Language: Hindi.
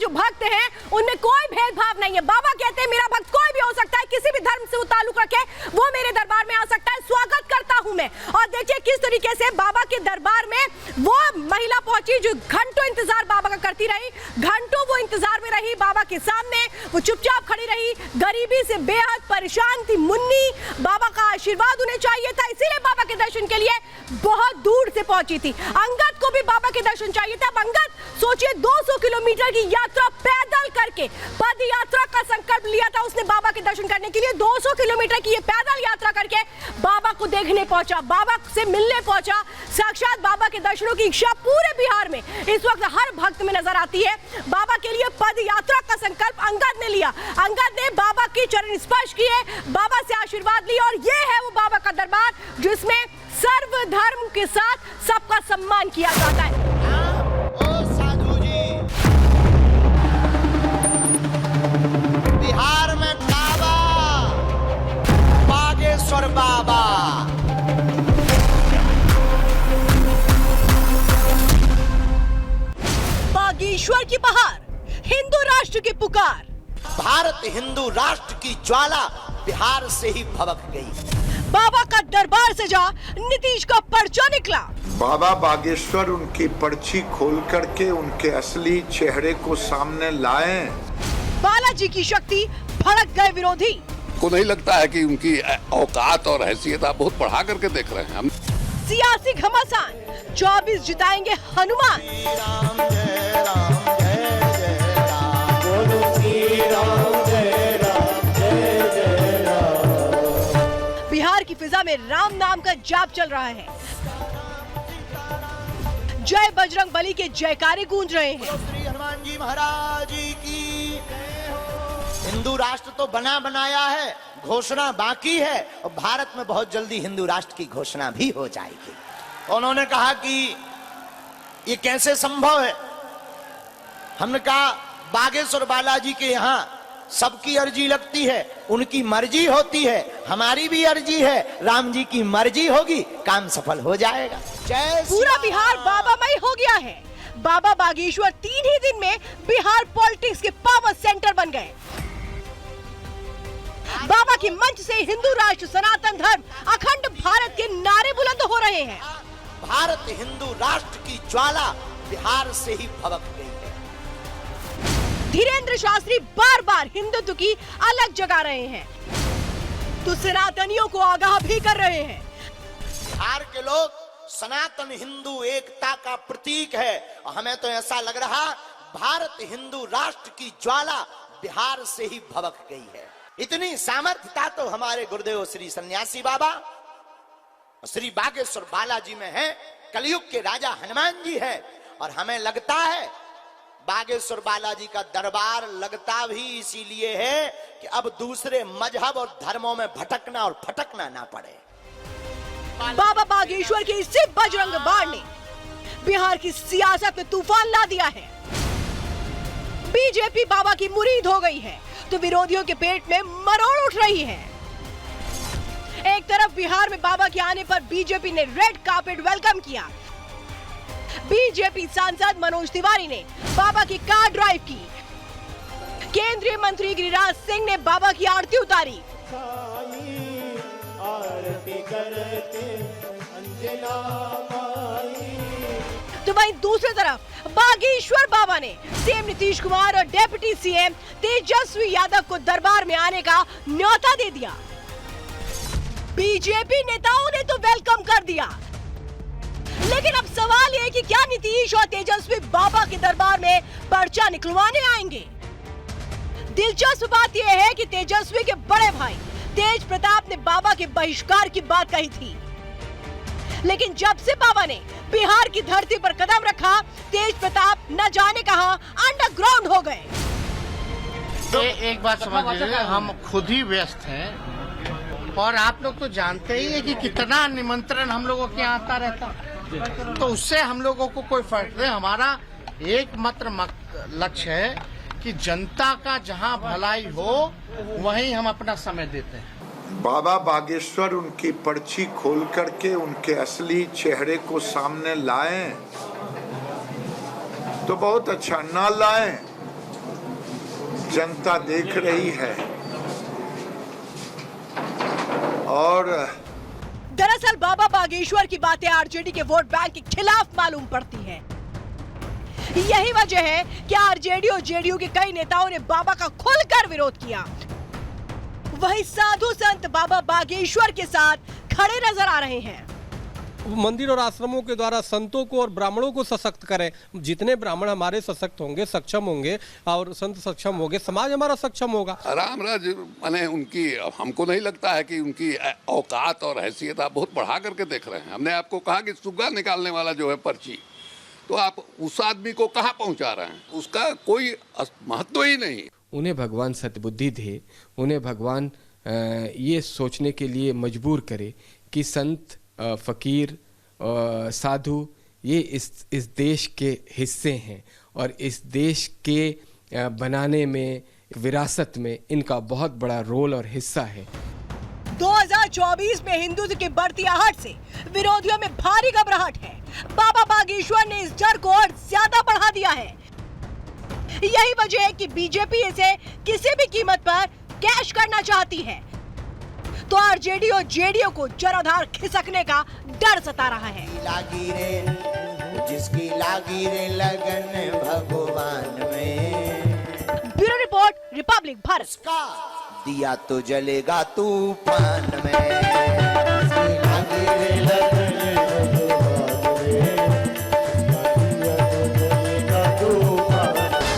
जो भक्त हैं उनमें कोई भेदभाव नहीं है। बाबा कहते हैं मेरा भक्त कोई भी हो सकता है, किसी भी धर्म से वो ताल्लुक रखे, वो मेरे दरबार में आ सकता है, स्वागत करता हूं मैं। और देखिए किस तरीके से बाबा के दरबार में वो महिला पहुंची जो घंटों इंतजार बाबा का करती रही, घंटों वो इंतजार में रही बाबा के सामने, वो चुपचाप खड़ी रही, गरीबी से बेहद परेशान थी मुन्नी, बाबा का आशीर्वाद उन्हें चाहिए था, इसीलिए बाबा के दर्शन के लिए बहुत दूर से पहुंची थी। अंगद को भी बाबा के दर्शन चाहिए था। अंगद सोचिए 200 किलोमीटर की यात्रा पैदल करके, पद यात्रा का संकल्प लिया था उसने बाबा के दर्शन करने के लिए, 200 किलोमीटर की ये पैदल यात्रा करके बाबा को देखने पहुंचा, बाबा से मिलने पहुंचा। साक्षात बाबा के दर्शनों की इच्छा पूरे बिहार में इस वक्त हर भक्त में नजर आती है। बाबा के लिए पद यात्रा का संकल्प अंगद ने लिया, अंगद ने बाबा की चरण स्पर्श किए, बाबा से आशीर्वाद लिया, और ये है वो बाबा का दरबार जिसमें सर्वधर्म के साथ सबका सम्मान किया जाता है। ओ साधु जी, बिहार में बाबा, बागेश्वर बाबा, बागेश्वर की बहार, हिंदू राष्ट्र की पुकार, भारत हिंदू राष्ट्र की ज्वाला बिहार से ही भभक गई। बाबा का दरबार से जा नीतीश का पर्चा निकला। बाबा बागेश्वर उनकी पर्ची खोल करके उनके असली चेहरे को सामने लाएं। बालाजी की शक्ति, भड़क गए विरोधी। को नहीं लगता है कि उनकी औकात और हैसियत आप बहुत बढ़ा करके देख रहे हैं। हम सियासी घमासान, 24 जिताएंगे हनुमान। बिहार की फिजा में राम नाम का जाप चल रहा है, जय बजरंग बली के जयकारे गूंज रहे हैं। श्री हनुमान जी महाराज की। हिंदू राष्ट्र तो बना बनाया है, घोषणा बाकी है, और भारत में बहुत जल्दी हिंदू राष्ट्र की घोषणा भी हो जाएगी। उन्होंने कहा कि ये कैसे संभव है। हमने कहा बागेश्वर बालाजी के यहाँ सबकी अर्जी लगती है, उनकी मर्जी होती है, हमारी भी अर्जी है, राम जी की मर्जी होगी, काम सफल हो जाएगा। जय पूरा बिहार बाबामय हो गया है। बाबा बागेश्वर 3 ही दिन में बिहार पॉलिटिक्स के पावर सेंटर बन गए। बाबा के मंच से हिंदू राष्ट्र, सनातन धर्म, अखंड भारत के नारे बुलंद हो रहे हैं। भारत हिंदू राष्ट्र की ज्वाला बिहार से ही भभक गई है। धीरेन्द्र शास्त्री बार बार हिंदुत्व की अलग जगा रहे हैं, तो सनातनियों को आगाह भी कर रहे हैं। बिहार के लोग सनातन हिंदू एकता का प्रतीक है, और हमें तो ऐसा लग रहा भारत हिंदू राष्ट्र की ज्वाला बिहार से ही भभक गई है। इतनी सामर्थ्यता तो हमारे गुरुदेव श्री सन्यासी बाबा श्री बागेश्वर बालाजी में है, कलयुग के राजा हनुमान जी है। और हमें लगता है बागेश्वर बालाजी का दरबार लगता भी इसीलिए है कि अब दूसरे मजहब और धर्मों में भटकना और फटकना ना पड़े। बाबा बागेश्वर के इसी बजरंग बाण ने बिहार की सियासत में तूफान ला दिया है। बीजेपी बाबा की मुरीद हो गई है, तो विरोधियों के पेट में मरोड़ उठ रही है। एक तरफ बिहार में बाबा के आने पर बीजेपी ने रेड कार्पेट वेलकम किया। बीजेपी सांसद मनोज तिवारी ने बाबा की कार ड्राइव की। केंद्रीय मंत्री गिरिराज सिंह ने बाबा की आरती उतारी। तो वहीं दूसरी तरफ बागेश्वर बाबा ने सीएम नीतीश कुमार और डिप्टी सीएम तेजस्वी यादव को दरबार में आने का न्योता दे दिया। बीजेपी नेताओं ने तो वेलकम कर दिया, लेकिन अब सवाल ये कि क्या नीतीश और तेजस्वी बाबा के दरबार में पर्चा निकलवाने आएंगे। दिलचस्प बात यह है कि तेजस्वी के बड़े भाई तेज प्रताप ने बाबा के बहिष्कार की बात कही थी, लेकिन जब से बाबा ने बिहार की धरती पर कदम रखा, तेज प्रताप न जाने कहां अंडरग्राउंड हो गए। तो एक बात समझ लीजिए, हम खुद ही व्यस्त हैं, और आप लोग तो जानते ही है कि कितना निमंत्रण हम लोगों के यहाँ आता रहता, तो उससे हम लोगों को कोई फर्क नहीं। हमारा एकमात्र लक्ष्य है कि जनता का जहाँ भलाई हो वहीं हम अपना समय देते हैं। बाबा बागेश्वर उनकी पर्ची खोल करके उनके असली चेहरे को सामने लाएं तो बहुत अच्छा, ना लाएं जनता देख रही है और दरअसल बाबा बागेश्वर की बातें आरजेडी के वोट बैंक के खिलाफ मालूम पड़ती हैं। यही वजह है कि आरजेडी और जेडीयू के कई नेताओं ने बाबा का खुलकर विरोध किया। वहीं साधु संत बाबा बागेश्वर के साथ खड़े नजर आ रहे हैं। मंदिर और आश्रमों के द्वारा संतों को और ब्राह्मणों को सशक्त करें। जितने ब्राह्मण हमारे सशक्त होंगे, सक्षम होंगे और संत सक्षम होंगे, समाज हमारा सक्षम होगा। रामराज माने उनकी, हमको नहीं लगता है कि उनकी औकात और हैसियत आप बहुत बढ़ा करके देख रहे हैं। हमने आपको कहा कि सुग्गा निकालने वाला जो है पर्ची, तो आप उस आदमी को कहाँ पहुँचा रहे हैं? उसका कोई महत्व ही नहीं। उन्हें भगवान सद्बुद्धि दे, उन्हें भगवान ये सोचने के लिए मजबूर करे कि संत, फकीर, साधु ये इस देश के हिस्से हैं और इस देश के बनाने में, विरासत में इनका बहुत बड़ा रोल और हिस्सा है। 2024 में हिंदुत्व की बढ़ती आहट से विरोधियों में भारी घबराहट है। बाबा बागेश्वर ने इस डर को और ज्यादा बढ़ा दिया है। यही वजह है कि बीजेपी इसे किसी भी कीमत पर कैश करना चाहती है, तो आरजेडी और जेडीयू को जराधार खिसकने का डर सता रहा है। लागी रे जिसकी लागी रे लगन भगवान में। Bureau report, Republic Bharat. का दिया तो जलेगा तूफान में। जिसकी लागी रे लगन